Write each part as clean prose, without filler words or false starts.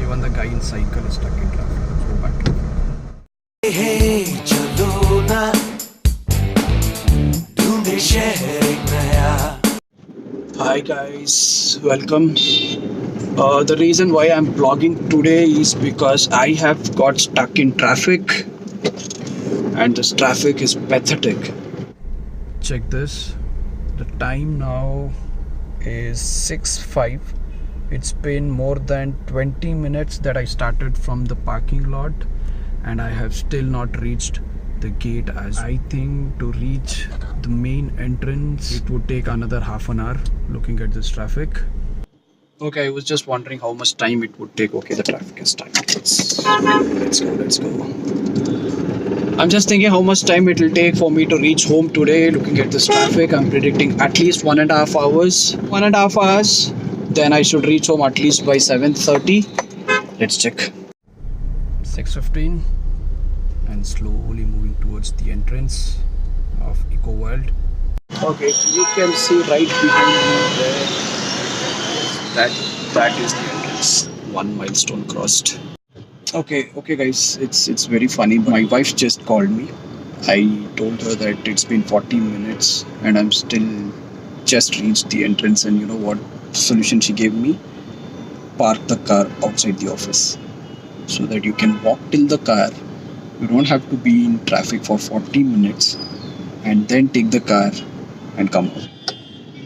Even the guy in cycle is stuck in traffic. Let's go back to Hey, chalo na dhoonde sheher ek naya. Hi guys, welcome. The reason why I'm vlogging today is because I have got stuck in traffic, and this traffic is pathetic. Check this. The time now is 6:05. It's been more than 20 minutes that I started from the parking lot, and I have still not reached the gate. As I think to reach the main entrance it would take another half an hour looking at this traffic. Okay, I was just wondering how much time it would take. Okay, the traffic is starting. Let's go. I'm just thinking how much time it will take for me to reach home today. Looking at this traffic, I'm predicting at least 1.5 hours. 1.5 hours. Then I should reach home at least by 7:30. Let's check. 6:15, and slowly moving towards the entrance of Eco World. Okay, you can see right behind me there. That is the entrance. One milestone crossed. Okay guys, it's very funny. My wife just called me. I told her that it's been 40 minutes and I'm still just reached the entrance, and you know what solution she gave me? Park the car outside the office so that you can walk till the car. You don't have to be in traffic for 40 minutes and then take the car and come home.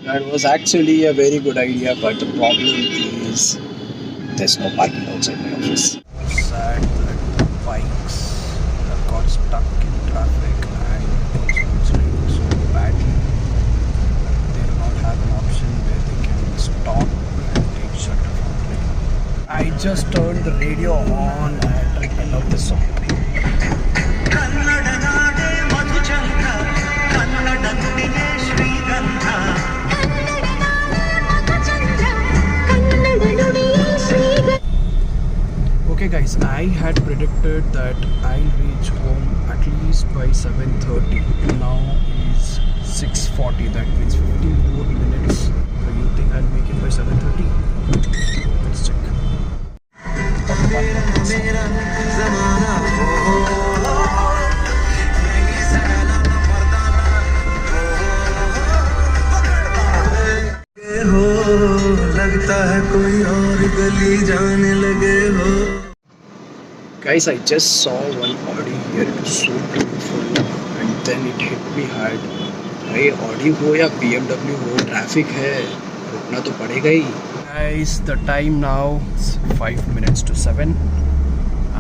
That was actually a very good idea, but the problem is there's no parking outside my office. Sad that the bikes have got stuck in traffic, and also it's raining so badly. They do not have an option where they can stop and take shelter from the rain. I just turned the radio on and I love this song. Okay guys, I had predicted that I'll reach home at least by 7:30. Now is 6:40. That means 15 more minutes. Do you think I'll make it by 7:30? Let's check. Guys, I just saw one Audi here. It was so beautiful, and then it hit me hard. भाई Audi हो या BMW हो, traffic है, रुकना तो पड़ेगा ही. Guys, the time now is 5 minutes to 7.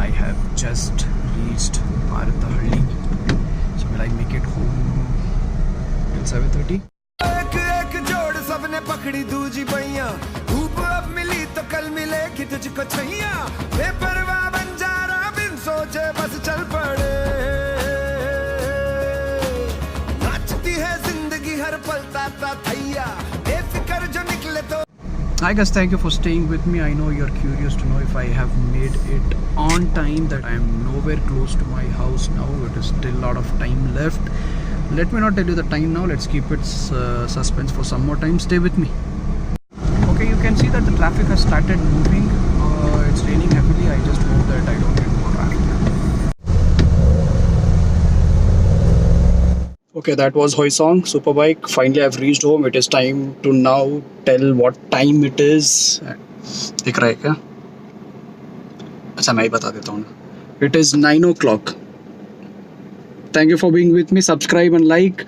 I have just reached Bharatahari. So will I make it home till 7:30? एक जोड़ सबने पकड़ी दूजी बैया. धूप अब मिली तो कल मिलेगी तुझको छैया. बेपरवाह बन जा रहा बिन सोचे बस चल पड़े. नाचती है जिंदगी हर पल ताता थैया. बेफिक्र जो निकले तो. Hi guys, thank you for staying with me. I know you're curious to know if I have made it on time, that I am nowhere close to my house now. It is still a lot of time left. Let me not tell you the time now. Let's keep it suspense for some more time. Stay with me. Okay, you can see that the traffic has started moving. It's raining heavily. I just hope that I don't get more traffic. Okay, that was Hoysong Superbike. Finally, I've reached home. It is time to now tell what time it is. दिख रहा है क्या? अच्छा, मैं ही बता देता हूँ. It is 9 o'clock. Thank you for being with me. Subscribe and like,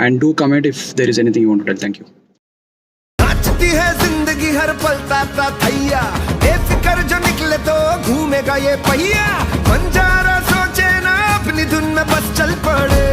and do comment if there is anything you want to tell. Thank you. नाचती है जिंदगी हर पल ताता थैया. बेफिक्र जो निकले तो घूमेगा ये पहिया. बंजारा सोचे ना अपनी धुन में बस चल पड़े.